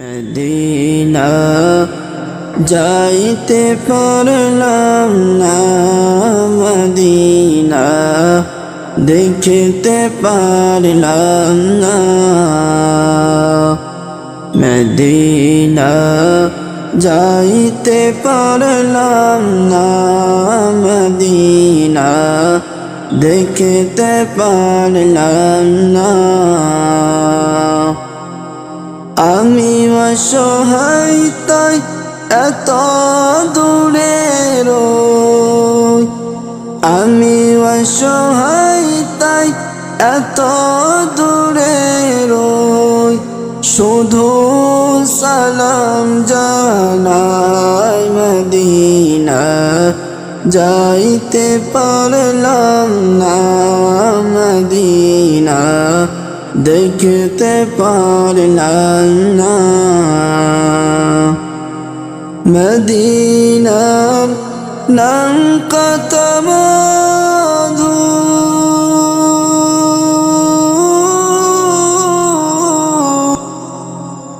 Medina যাইতে পারলাম না, মদিনা দেখিতে পারলাম না। মদিনা যাইতে পারলাম না, মদিনা দেখিতে পারলাম না। আমি অসহায় তাই এত দূরে রই, আমি অসহায় তাই এত দূরে রই। শুধু সালাম জানাই, মদিনা যাইতে পারলাম না, মদিনা দেখতে পারলাম না। মদিনার নাম কত মধু,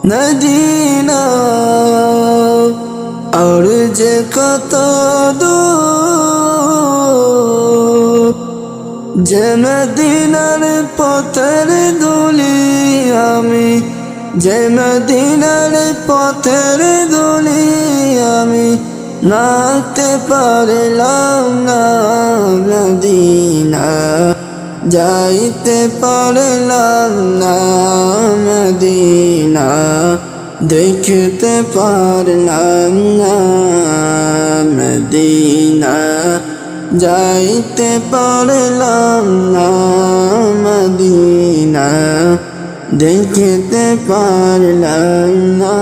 মদিনা আর যে কত দূর, যে মদিনার পথের ধুলি আমি, যে মদিনার পথের ধুলি আমি নাতে পারলাম না। মদিনা যাইতে পারলাম না, মদিনা দেখতে পারলাম না। মদিনা যাইতে পারলাম না, মদিনা দেখতে পারলাম না।